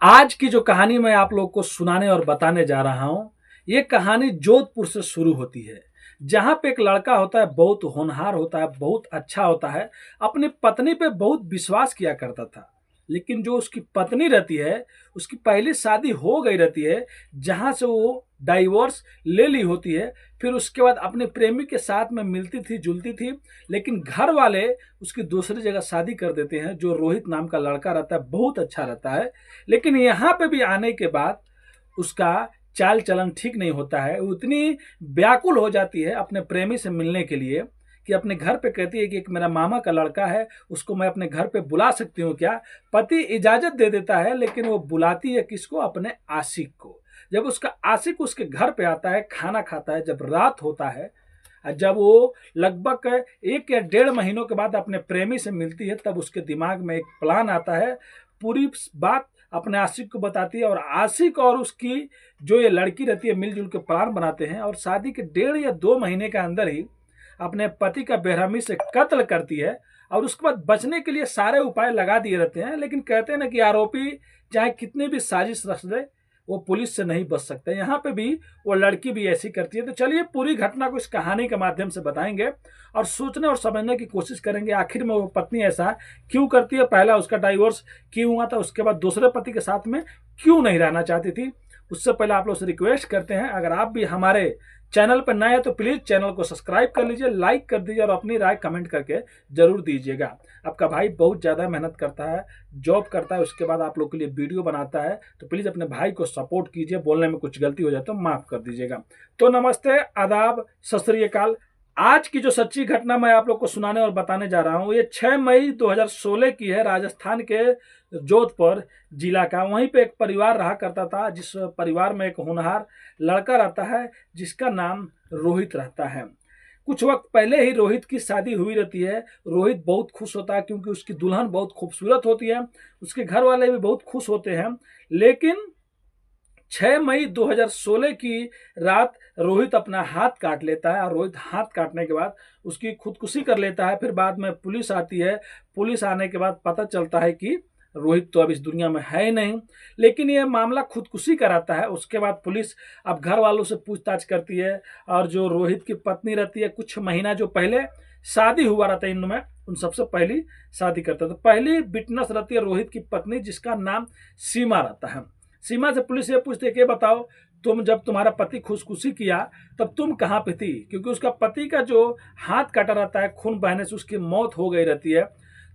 आज की जो कहानी मैं आप लोग को सुनाने और बताने जा रहा हूँ, ये कहानी जोधपुर से शुरू होती है। जहाँ पे एक लड़का होता है, बहुत होनहार होता है, बहुत अच्छा होता है, अपनी पत्नी पे बहुत विश्वास किया करता था। लेकिन जो उसकी पत्नी रहती है, उसकी पहली शादी हो गई रहती है, जहाँ से वो डाइवोर्स ले ली होती है। फिर उसके बाद अपने प्रेमी के साथ में मिलती थी, जुलती थी, लेकिन घर वाले उसकी दूसरी जगह शादी कर देते हैं। जो रोहित नाम का लड़का रहता है, बहुत अच्छा रहता है, लेकिन यहाँ पे भी आने के बाद उसका चाल चलन ठीक नहीं होता है। वो इतनी व्याकुल हो जाती है अपने प्रेमी से मिलने के लिए कि अपने घर पे कहती है कि एक मेरा मामा का लड़का है, उसको मैं अपने घर पे बुला सकती हूँ क्या। पति इजाजत दे देता है, लेकिन वो बुलाती है किसको? अपने आशिक को। जब उसका आशिक उसके घर पे आता है, खाना खाता है, जब रात होता है, जब वो लगभग 1 या 1.5 महीनों के बाद अपने प्रेमी से मिलती है, तब उसके दिमाग में एक प्लान आता है। पूरी बात अपने आशिक को बताती है और आशिक और उसकी जो ये लड़की रहती है मिलजुल के प्लान बनाते हैं और शादी के 1.5 या 2 महीने के अंदर ही अपने पति का बेरहमी से कत्ल करती है। और उसके बाद बचने के लिए सारे उपाय लगा दिए रहते हैं, लेकिन कहते हैं ना कि आरोपी चाहे कितनी भी साजिश रच दे, वो पुलिस से नहीं बच सकते। यहाँ पे भी वो लड़की भी ऐसी करती है। तो चलिए पूरी घटना को इस कहानी के माध्यम से बताएंगे और सोचने और समझने की कोशिश करेंगे आखिर में वो पत्नी ऐसा क्यों करती है। पहला उसका डाइवोर्स क्यों हुआ था, उसके बाद दूसरे पति के साथ में क्यों नहीं रहना चाहती थी। उससे पहले आप लोग से रिक्वेस्ट करते हैं, अगर आप भी हमारे चैनल पर नए हैं तो प्लीज चैनल को सब्सक्राइब कर लीजिए, लाइक कर दीजिए और अपनी राय कमेंट करके जरूर दीजिएगा। आपका भाई बहुत ज़्यादा मेहनत करता है, जॉब करता है, उसके बाद आप लोग के लिए वीडियो बनाता है, तो प्लीज़ अपने भाई को सपोर्ट कीजिए। बोलने में कुछ गलती हो जाए तो माफ़ कर दीजिएगा। तो नमस्ते, आदाब, सत श्री अकाल। आज की जो सच्ची घटना मैं आप लोग को सुनाने और बताने जा रहा हूँ, ये 6 मई 2016 की है। राजस्थान के जोधपुर जिला का वहीं पे एक परिवार रहा करता था, जिस परिवार में एक होनहार लड़का रहता है जिसका नाम रोहित रहता है। कुछ वक्त पहले ही रोहित की शादी हुई रहती है। रोहित बहुत खुश होता है क्योंकि उसकी दुल्हन बहुत खूबसूरत होती है, उसके घर वाले भी बहुत खुश होते हैं। लेकिन 6 मई 2016 की रात रोहित अपना हाथ काट लेता है और रोहित हाथ काटने के बाद उसकी खुदकुशी कर लेता है। फिर बाद में पुलिस आती है। पुलिस आने के बाद पता चलता है कि रोहित तो अब इस दुनिया में है ही नहीं, लेकिन ये मामला खुदकुशी कराता है। उसके बाद पुलिस अब घर वालों से पूछताछ करती है और जो रोहित की पत्नी रहती है, कुछ महीना जो पहले शादी हुआ रहता है इनमें, उन सबसे पहली शादी करता है। तो पहली विटनेस रहती है रोहित की पत्नी, जिसका नाम सीमा रहता है। सीमा से पुलिस ये पूछती है कि बताओ, तुम जब तुम्हारा पति खुदकुशी किया तब तुम कहाँ पे थी? क्योंकि उसका पति का जो हाथ काटा रहता है, खून बहने से उसकी मौत हो गई रहती है।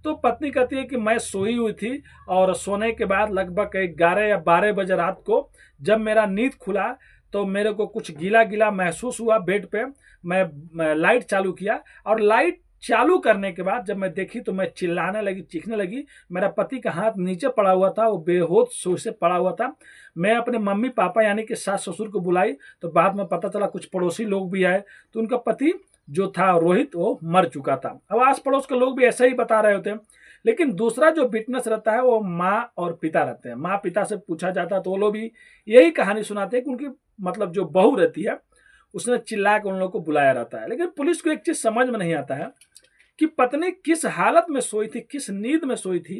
तो पत्नी कहती है कि मैं सोई हुई थी और सोने के बाद लगभग 11 या 12 बजे रात को जब मेरा नींद खुला तो मेरे को कुछ गीला गीला महसूस हुआ बेड पे। मैं लाइट चालू किया और लाइट चालू करने के बाद जब मैं देखी तो मैं चिल्लाने लगी, चीखने लगी। मेरा पति का हाथ नीचे पड़ा हुआ था, वो बेहोश से पड़ा हुआ था। मैं अपने मम्मी पापा यानी कि सास ससुर को बुलाई, तो बाद में पता चला कुछ पड़ोसी लोग भी आए, तो उनका पति जो था रोहित वो मर चुका था। अब आस पड़ोस के लोग भी ऐसा ही बता रहे होते हैं। लेकिन दूसरा जो विटनेस रहता है वो माँ और पिता रहते हैं। माँ पिता से पूछा जाता है तो वो लोग भी यही कहानी सुनाते हैं कि उनकी मतलब जो बहू रहती है उसने चिल्ला के उन लोगों को बुलाया रहता है। लेकिन पुलिस को एक चीज समझ में नहीं आता है कि पत्नी किस हालत में सोई थी, किस नींद में सोई थी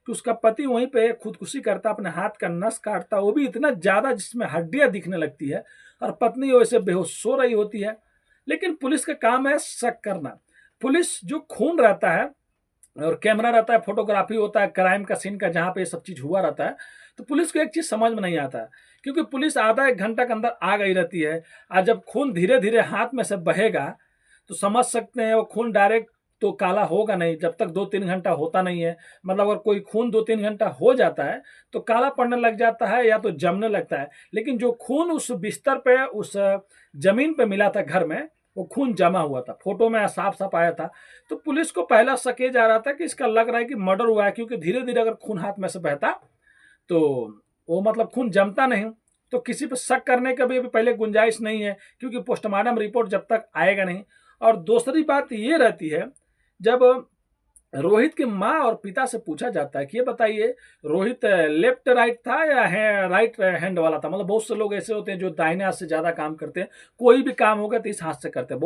कि उसका पति वहीं पे खुदकुशी करता, अपने हाथ का नस काटता, वो भी इतना ज्यादा जिसमें हड्डियां दिखने लगती है, और पत्नी वैसे बेहोश सो रही होती है। लेकिन पुलिस का काम है शक करना। पुलिस जो खून रहता है और कैमरा रहता है, फोटोग्राफी होता है क्राइम का सीन का, जहाँ पे ये सब चीज हुआ रहता है, तो पुलिस को एक चीज समझ में नहीं आता है। क्योंकि पुलिस आधा 1 घंटा के अंदर आ गई रहती है, और जब खून धीरे धीरे हाथ में से बहेगा तो समझ सकते हैं वो खून डायरेक्ट तो काला होगा नहीं जब तक 2-3 घंटा होता नहीं है। मतलब अगर कोई खून 2-3 घंटा हो जाता है तो काला पड़ने लग जाता है या तो जमने लगता है। लेकिन जो खून उस बिस्तर पे, उस जमीन पे मिला था घर में, वो खून जमा हुआ था, फोटो में साफ साफ आया था। तो पुलिस को पहला शक ये जा रहा था कि इसका लग रहा है कि मर्डर हुआ है, क्योंकि धीरे धीरे अगर खून हाथ में से बहता तो वो मतलब खून जमता नहीं, तो किसी पर शक करने का भी अभी पहले गुंजाइश नहीं है, क्योंकि पोस्टमार्टम रिपोर्ट जब तक आएगा नहीं। और दूसरी बात ये रहती है, जब रोहित की माँ और पिता से पूछा जाता है कि ये बताइए रोहित लेफ्ट राइट था या राइट हैंड वाला था। मतलब बहुत से लोग ऐसे होते हैं जो दाहिने हाथ से ज्यादा काम करते हैं, कोई भी काम होगा तो इस हाथ से करते हैं।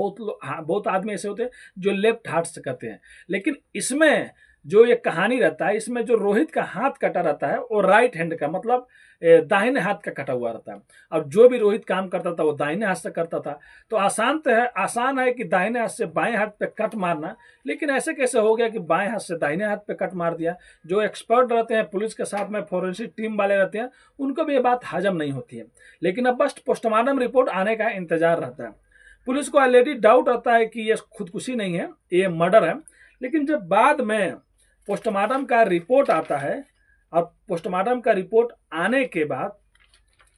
बहुत आदमी ऐसे होते हैं जो लेफ्ट हाथ से करते हैं। लेकिन इसमें जो ये कहानी रहता है, इसमें जो रोहित का हाथ कटा रहता है वो राइट हैंड का, मतलब दाहिने हाथ का कटा हुआ रहता है। और जो भी रोहित काम करता था वो दाहिने हाथ से करता था। तो आसान है कि दाहिने हाथ से बाएं हाथ पे कट मारना, लेकिन ऐसे कैसे हो गया कि बाएं हाथ से दाहिने हाथ पे कट मार दिया। जो एक्सपर्ट रहते हैं, पुलिस के साथ में फोरेंसिक टीम वाले रहते हैं, उनको भी ये बात हजम नहीं होती है। लेकिन अब बस पोस्टमार्टम रिपोर्ट आने का इंतजार रहता है। पुलिस को ऑलरेडी डाउट रहता है कि ये खुदकुशी नहीं है, ये मर्डर है। लेकिन जब बाद में पोस्टमार्टम का रिपोर्ट आता है, और पोस्टमार्टम का रिपोर्ट आने के बाद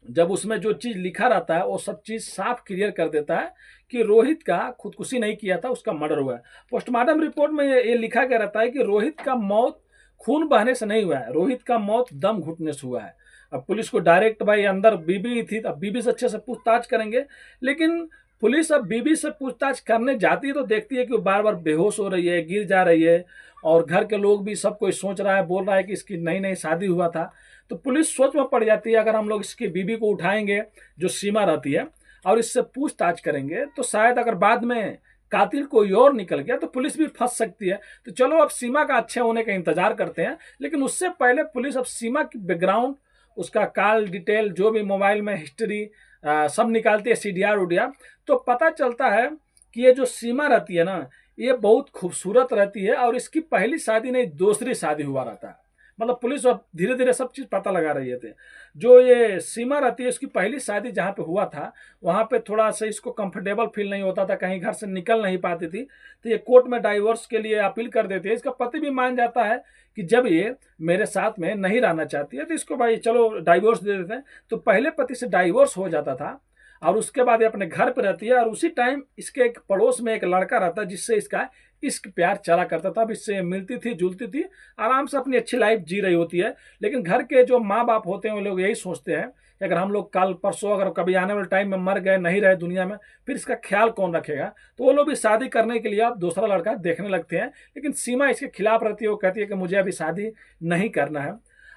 जब उसमें जो चीज लिखा रहता है वो सब चीज साफ क्लियर कर देता है कि रोहित का खुदकुशी नहीं किया था, उसका मर्डर हुआ है। पोस्टमार्टम रिपोर्ट में ये लिखा गया रहता है कि रोहित का मौत खून बहने से नहीं हुआ है, रोहित का मौत दम घुटने से हुआ है। अब पुलिस को डायरेक्ट, भाई अंदर बीबी थी, अब बीबी से अच्छे से पूछताछ करेंगे। लेकिन पुलिस अब बीबी से पूछताछ करने जाती है तो देखती है कि वो बार बार बेहोश हो रही है, गिर जा रही है, और घर के लोग भी सब कोई सोच रहा है, बोल रहा है कि इसकी नई नई शादी हुआ था। तो पुलिस सोच में पड़ जाती है, अगर हम लोग इसकी बीबी को उठाएंगे जो सीमा रहती है और इससे पूछताछ करेंगे तो शायद अगर बाद में कातिल कोई और निकल गया तो पुलिस भी फंस सकती है। तो चलो अब सीमा का अच्छे होने का इंतजार करते हैं। लेकिन उससे पहले पुलिस अब सीमा की बैकग्राउंड, उसका कॉल डिटेल, जो भी मोबाइल में हिस्ट्री सब निकालती है, सीडीआर उडियार। तो पता चलता है कि ये जो सीमा रहती है ना, ये बहुत खूबसूरत रहती है और इसकी पहली शादी नहीं दूसरी शादी हुआ रहता है। मतलब पुलिस अब धीरे धीरे सब चीज पता लगा रही है। जो ये सीमा रहती है, इसकी पहली शादी जहाँ पे हुआ था वहां पे थोड़ा सा इसको कंफर्टेबल फील नहीं होता था, कहीं घर से निकल नहीं पाती थी। तो ये कोर्ट में डाइवोर्स के लिए अपील कर देती है। इसका पति भी मान जाता है कि जब ये मेरे साथ में नहीं रहना चाहती है तो इसको भाई चलो डाइवोर्स दे देते हैं। तो पहले पति से डाइवोर्स हो जाता था और उसके बाद ये अपने घर पे रहती है। और उसी टाइम इसके एक पड़ोस में एक लड़का रहता है जिससे इसका इश्क प्यार चला करता था। अब इससे मिलती थी, जुलती थी, आराम से अपनी अच्छी लाइफ जी रही होती है। लेकिन घर के जो माँ बाप होते हैं वो लोग यही सोचते हैं कि अगर हम लोग कल परसों अगर कभी आने वाले टाइम में मर गए, नहीं रहे दुनिया में, फिर इसका ख्याल कौन रखेगा। तो वो लोग भी शादी करने के लिए अब दूसरा लड़का देखने लगते हैं। लेकिन सीमा इसके खिलाफ रहती है, वो कहती है कि मुझे अभी शादी नहीं करना है।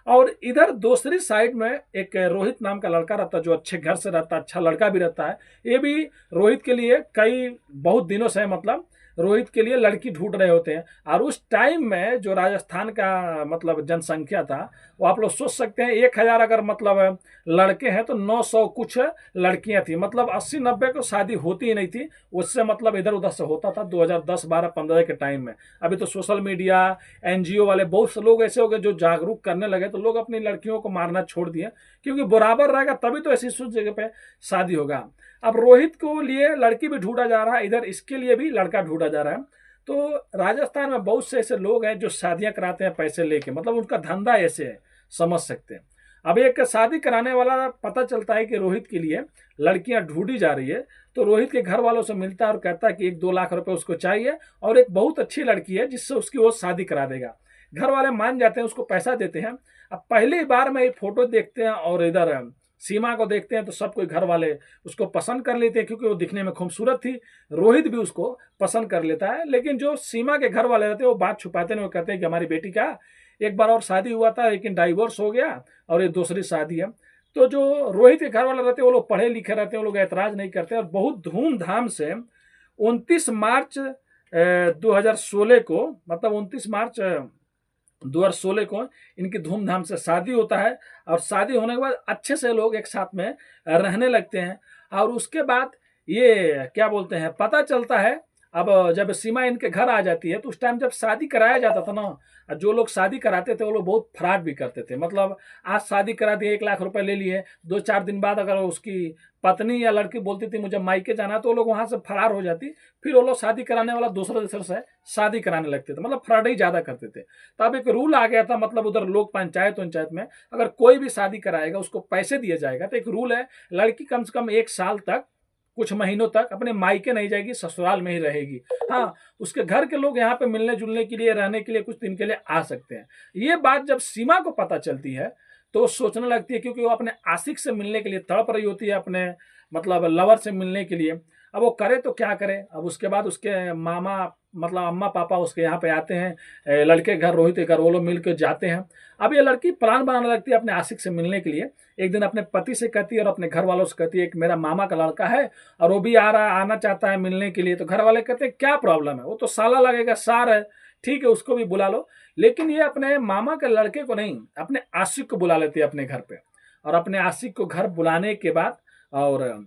और इधर दूसरी साइड में एक रोहित नाम का लड़का रहता है जो अच्छे घर से रहता है, अच्छा लड़का भी रहता है। ये भी रोहित के लिए कई बहुत दिनों से, मतलब रोहित के लिए लड़की ढूंढ रहे होते हैं। और उस टाइम में जो राजस्थान का मतलब जनसंख्या था, वो आप लोग सोच सकते हैं 1000 अगर मतलब लड़के हैं तो 900 कुछ लड़कियां थी। मतलब 80-90 को शादी होती ही नहीं थी। उससे मतलब इधर उधर से होता था 2010, 12, 15 के टाइम में। अभी तो सोशल मीडिया, एनजीओ वाले बहुत से लोग ऐसे हो गए जो जागरूक करने लगे, तो लोग अपनी लड़कियों को मारना छोड़ दिए, क्योंकि बराबर रहेगा तभी तो ऐसी सुध जगह पे शादी होगा। अब रोहित को लिए लड़की भी ढूंढा जा रहा है, इधर इसके लिए भी लड़का ढूंढा जा रहा है। तो राजस्थान में बहुत से ऐसे लोग हैं जो शादियां कराते हैं पैसे लेके, मतलब उनका धंधा ऐसे है, समझ सकते हैं। अब एक शादी कराने वाला पता चलता है कि रोहित के लिए लड़कियां ढूंढी जा रही है। तो रोहित के घर वालों से मिलता है और कहता है कि 1-2 लाख रुपए उसको चाहिए और एक बहुत अच्छी लड़की है जिससे उसकी वो शादी करा देगा। घर वाले मान जाते हैं, उसको पैसा देते हैं। अब पहली बार में ये फोटो देखते हैं और इधर सीमा को देखते हैं तो सब कोई घर वाले उसको पसंद कर लेते हैं, क्योंकि वो दिखने में खूबसूरत थी। रोहित भी उसको पसंद कर लेता है। लेकिन जो सीमा के घर वाले रहते हैं वो बात छुपाते नहीं, वो कहते हैं कि हमारी बेटी का एक बार और शादी हुआ था लेकिन डाइवोर्स हो गया और ये दूसरी शादी है। तो जो रोहित के घर वाले रहते हैं वो लोग पढ़े लिखे रहते हैं, वो लोग ऐतराज नहीं करते और बहुत धूमधाम से 29 मार्च 2016 को, मतलब 29 मार्च 2016 को इनकी धूमधाम से शादी होता है। और शादी होने के बाद अच्छे से लोग एक साथ में रहने लगते हैं। और उसके बाद ये क्या बोलते हैं, पता चलता है, अब जब सीमा इनके घर आ जाती है तो उस टाइम जब शादी कराया जाता था ना, जो लोग शादी कराते थे वो लोग बहुत फ्रॉड भी करते थे। मतलब आज शादी करा दिए, 1 लाख रुपए ले लिए, 2-4 दिन बाद अगर उसकी पत्नी या लड़की बोलती थी मुझे मायके जाना, तो वो लोग वहां से फरार हो जाती। फिर वो लोग शादी कराने वाला दूसरे दूसरे से शादी कराने लगते थे, मतलब फ्रॉड ही ज्यादा करते थे। तब एक रूल आ गया था, मतलब उधर लोग पंचायत में अगर कोई भी शादी कराएगा उसको पैसे दिए जाएगा। तो एक रूल है, लड़की कम से कम 1 साल तक, कुछ महीनों तक अपने मायके नहीं जाएगी, ससुराल में ही रहेगी। हाँ, उसके घर के लोग यहाँ पे मिलने जुलने के लिए, रहने के लिए कुछ दिन के लिए आ सकते हैं। ये बात जब सीमा को पता चलती है तो सोचने लगती है, क्योंकि वो अपने आशिक से मिलने के लिए तड़प रही होती है, अपने मतलब लवर से मिलने के लिए। अब वो करे तो क्या करे। अब उसके बाद उसके मामा, मतलब अम्मा पापा उसके यहाँ पे आते हैं, लड़के घर, रोहित के घर, वो लोग मिल के जाते हैं। अब ये लड़की प्लान बनाने लगती है अपने आशिक से मिलने के लिए। एक दिन अपने पति से कहती है और अपने घर वालों से कहती है कि मेरा मामा का लड़का है और वो भी आना चाहता है मिलने के लिए। तो घर वाले कहते हैं क्या प्रॉब्लम है, वो तो साला लगेगा, सार है, ठीक है उसको भी बुला लो। लेकिन ये अपने मामा के लड़के को नहीं, अपने आशिक को बुला लेती है अपने घर पे। और अपने आशिक को घर बुलाने के बाद और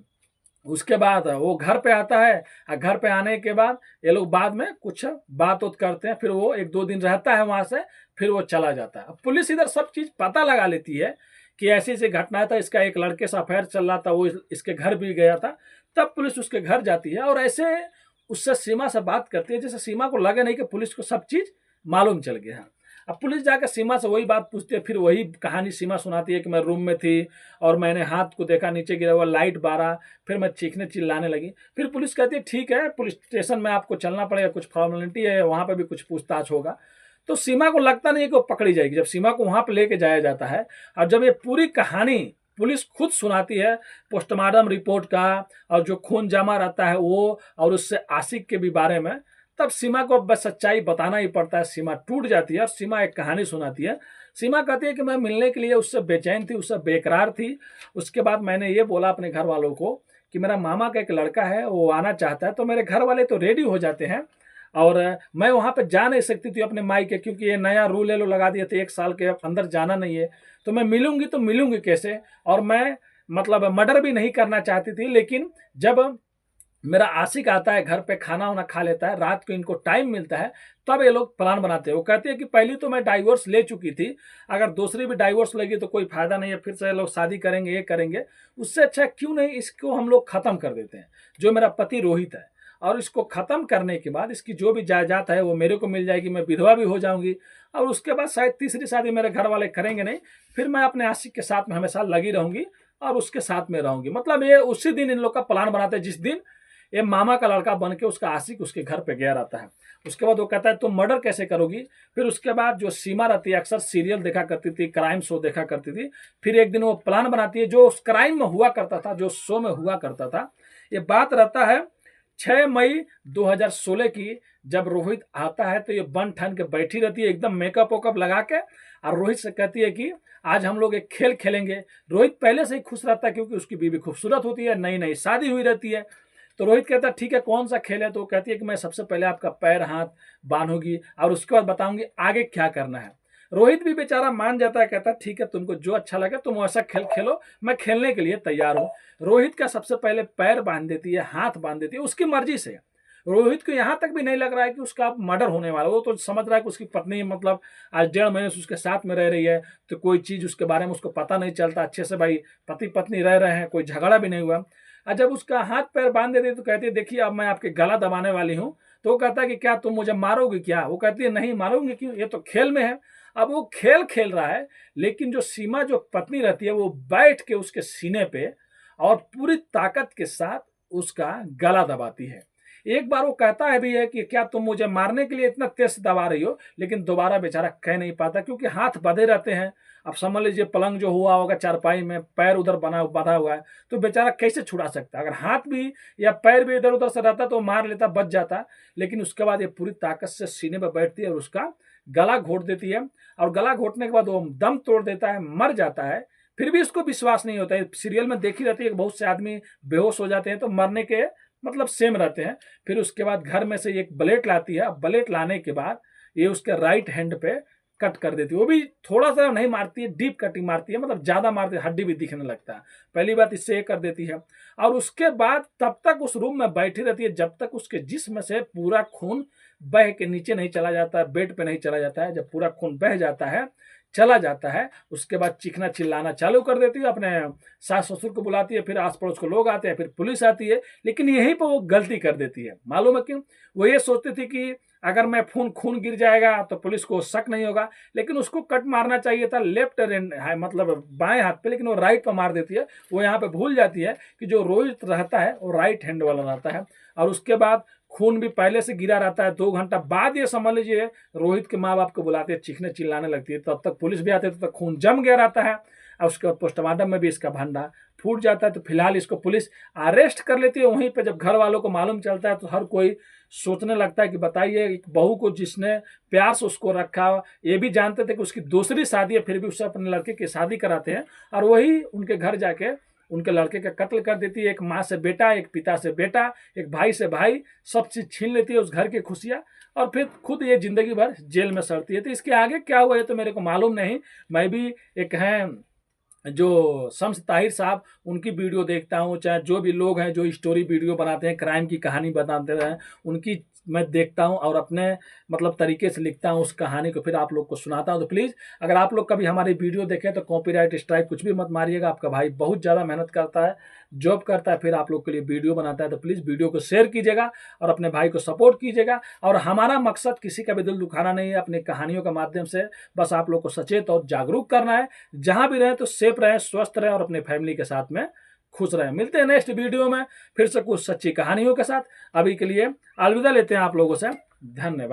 उसके बाद वो घर पे आता है। और घर पे आने के बाद ये लोग बाद में कुछ बात उत करते हैं, फिर वो 1-2 दिन रहता है वहां से, फिर वो चला जाता है। अब पुलिस इधर सब चीज पता लगा लेती है कि ऐसी ऐसी घटना था, इसका एक लड़के से अफेयर चल रहा था, वो इसके घर भी गया था। तब पुलिस उसके घर जाती है और ऐसे उससे सीमा से बात करती है, जैसे सीमा को लगे नहीं कि पुलिस को सब चीज मालूम चल गया है। अब पुलिस जाकर सीमा से वही बात पूछती है, फिर वही कहानी सीमा सुनाती है कि मैं रूम में थी और मैंने हाथ को देखा नीचे गिरा हुआ, लाइट बारा, फिर मैं चीखने चिल्लाने लगी। फिर पुलिस कहती है ठीक है, पुलिस स्टेशन में आपको चलना पड़ेगा, कुछ फॉर्मेलिटी है, वहां पर भी कुछ पूछताछ होगा। तो सीमा को लगता नहीं कि वो पकड़ी जाएगी। जब सीमा को वहां पर लेके जाया जाता है और जब ये पूरी कहानी पुलिस खुद सुनाती है, पोस्टमार्टम रिपोर्ट का, और जो खून जमा रहता है वो, और उससे आशिक के भी बारे में, तब सीमा को बस सच्चाई बताना ही पड़ता है। सीमा टूट जाती है और सीमा एक कहानी सुनाती है। सीमा कहती है कि मैं मिलने के लिए उससे बेचैन थी, उससे बेकरार थी। उसके बाद मैंने ये बोला अपने घर वालों को कि मेरा मामा का एक लड़का है, वो आना चाहता है। तो मेरे घर वाले तो रेडी हो जाते हैं और मैं वहां पे जा नहीं सकती थी अपने मायके, क्योंकि ये नया रूल ये लोग लगा दिए थे, 1 साल के अंदर जाना नहीं है। तो मैं मिलूंगी तो मिलूंगी कैसे, और मैं मतलब मर्डर भी नहीं करना चाहती थी। लेकिन जब मेरा आशिक आता है घर पे, खाना वाना खा लेता है, रात को इनको टाइम मिलता है, तब ये लोग प्लान बनाते हैं। वो कहते हैं कि पहली तो मैं डाइवोर्स ले चुकी थी, अगर दूसरी भी डाइवोर्स लगी तो कोई फायदा नहीं है, फिर से ये लोग शादी करेंगे, ये करेंगे। उससे अच्छा क्यों नहीं इसको हम लोग खत्म कर देते हैं, जो मेरा पति रोहित है। और इसको खत्म करने के बाद इसकी जो भी जायदाद है वो मेरे को मिल जाएगी, मैं विधवा भी हो जाऊंगी, और उसके बाद शायद तीसरी शादी मेरे घर वाले करेंगे नहीं, फिर मैं अपने आशिक के साथ में हमेशा लगी रहूंगी और उसके साथ में रहूंगी। मतलब ये उसी दिन इन लोग का प्लान बनाते हैं जिस दिन ये मामा का लड़का बन के उसका आशिक उसके घर पे गया रहता है। उसके बाद वो कहता है तुम मर्डर कैसे करोगी। फिर उसके बाद जो सीमा रहती है, अक्सर सीरियल देखा करती थी, क्राइम शो देखा करती थी। फिर एक दिन वो प्लान बनाती है जो उस क्राइम में हुआ करता था, जो शो में हुआ करता था। ये बात रहता है 6 मई 2016 की। जब रोहित आता है तो ये बन ठन के बैठी रहती है, एकदम मेकअप वेकअप लगा के, और रोहित से कहती है कि आज हम लोग एक खेल खेलेंगे। रोहित पहले से ही खुश रहता है क्योंकि उसकी बीवी खूबसूरत होती है, नई नई शादी हुई रहती है। तो रोहित कहता है ठीक है, कौन सा खेल है। तो वो कहती है कि मैं सबसे पहले आपका पैर हाथ बांधूंगी और उसके बाद बताऊंगी आगे क्या करना है। रोहित भी बेचारा मान जाता है, कहता है ठीक है, तुमको जो अच्छा लगे तुम वैसा खेल खेलो, मैं खेलने के लिए तैयार हूं। रोहित का सबसे पहले पैर बांध देती है, हाथ बांध देती है, उसकी मर्जी से। रोहित को यहां तक भी नहीं लग रहा है कि उसका मर्डर होने वाला, वो तो समझ रहा है कि उसकी पत्नी मतलब आज 1.5 महीने से उसके साथ में रह रही है, तो कोई चीज उसके बारे में उसको पता नहीं चलता, अच्छे से भाई पति पत्नी रह रहे हैं, कोई झगड़ा भी नहीं हुआ। और जब उसका हाथ पैर बांध देती है तो कहती है देखिए अब मैं आपके गला दबाने वाली हूँ। तो वो कहता है कि क्या तुम मुझे मारोगी क्या। वो कहती है नहीं मारूंगी क्यों, ये तो खेल में है। अब वो खेल खेल रहा है, लेकिन जो सीमा जो पत्नी रहती है वो बैठ के उसके सीने पे और पूरी ताकत के साथ उसका गला दबाती है। एक बार वो कहता है भी है कि क्या तुम मुझे मारने के लिए इतना तेज दबा रही हो, लेकिन दोबारा बेचारा कह नहीं पाता क्योंकि हाथ बंधे रहते हैं। अब समझ लीजिए पलंग जो हुआ होगा चारपाई में, पैर उधर बंधा हुआ है, तो बेचारा कैसे छुड़ा सकता। अगर हाथ भी या पैर भी इधर उधर से रहता तो मार लेता, बच जाता। लेकिन उसके बाद ये पूरी ताकत से सीने पर बैठती है और उसका गला घोट देती है। और गला घोटने के बाद वो दम तोड़ देता है, मर जाता है। फिर भी उसको विश्वास नहीं होता है। सीरियल में देखी रहती है कि बहुत से आदमी बेहोश हो जाते हैं तो मरने के मतलब सेम रहते हैं। फिर उसके बाद घर में से एक ब्लेड लाती है। ब्लेड लाने के बाद ये उसके राइट हैंड पे कट कर देती है। वो भी थोड़ा सा नहीं मारती है, डीप कटिंग मारती है, मतलब ज्यादा मारती है, हड्डी भी दिखने लगता है। पहली बात इससे ये कर देती है। और उसके बाद तब तक उस रूम में बैठी रहती है जब तक उसके जिस्म से पूरा खून बह के नीचे नहीं चला जाता है, बेड पे नहीं चला जाता है। जब पूरा खून बह जाता है, चला जाता है, उसके बाद चीखना चिल्लाना चालू कर देती है, अपने सास ससुर को बुलाती है, फिर आस पड़ोस को लोग आते हैं, फिर पुलिस आती है। लेकिन यहीं पर वो गलती कर देती है। मालूम है क्यों। वो ये सोचती थी कि अगर मैं खून गिर जाएगा तो पुलिस को शक नहीं होगा, लेकिन उसको कट मारना चाहिए था लेफ्ट मतलब बाएं हाथ पे, लेकिन वो राइट पे मार देती है। वो यहाँ पे भूल जाती है कि जो रोहित रहता है वो राइट हैंड वाला रहता है। और उसके बाद खून भी पहले से गिरा रहता है। 2 घंटा बाद ये समझ लीजिए रोहित के माँ बाप को बुलाते हैं, चीखने चिल्लाने लगती है। तब तक पुलिस भी आती है, तब तक खून जम गया रहता है। और उसके बाद पोस्टमार्टम में भी इसका भंडा फूट जाता है। तो फिलहाल इसको पुलिस अरेस्ट कर लेती है। वहीं पे जब घर वालों को मालूम चलता है तो हर कोई सोचने लगता है कि बताइए एक बहू को जिसने प्यार से उसको रखा, ये भी जानते थे कि उसकी दूसरी शादी है, फिर भी उससे अपने लड़के की शादी कराते हैं, और वही उनके घर जाके उनके लड़के का कत्ल कर देती है। एक माँ से बेटा, एक पिता से बेटा, एक भाई से भाई, सब चीज छीन लेती है, उस घर की खुशियां। और फिर खुद ये ज़िंदगी भर जेल में सड़ती है। तो इसके आगे क्या हुआ ये तो मेरे को मालूम नहीं। मैं भी एक हैं जो शम्स ताहिर साहब, उनकी वीडियो देखता हूँ, चाहे जो भी लोग हैं जो स्टोरी वीडियो बनाते हैं, क्राइम की कहानी बताते हैं, उनकी मैं देखता हूँ और अपने मतलब तरीके से लिखता हूँ उस कहानी को, फिर आप लोग को सुनाता हूँ। तो प्लीज़ अगर आप लोग कभी हमारी वीडियो देखें तो कॉपीराइट स्ट्राइक कुछ भी मत मारिएगा। आपका भाई बहुत ज़्यादा मेहनत करता है, जॉब करता है, फिर आप लोग के लिए वीडियो बनाता है। तो प्लीज़ वीडियो को शेयर कीजिएगा और अपने भाई को सपोर्ट कीजिएगा। और हमारा मकसद किसी का भी दिल दुखाना नहीं है, अपनी कहानियों के माध्यम से बस आप लोग को सचेत और जागरूक करना है। जहाँ भी रहें तो सेफ रहें, स्वस्थ रहें और अपने फैमिली के साथ में खुश रहें। मिलते हैं नेक्स्ट वीडियो में फिर से कुछ सच्ची कहानियों के साथ। अभी के लिए अलविदा लेते हैं आप लोगों से। धन्यवाद।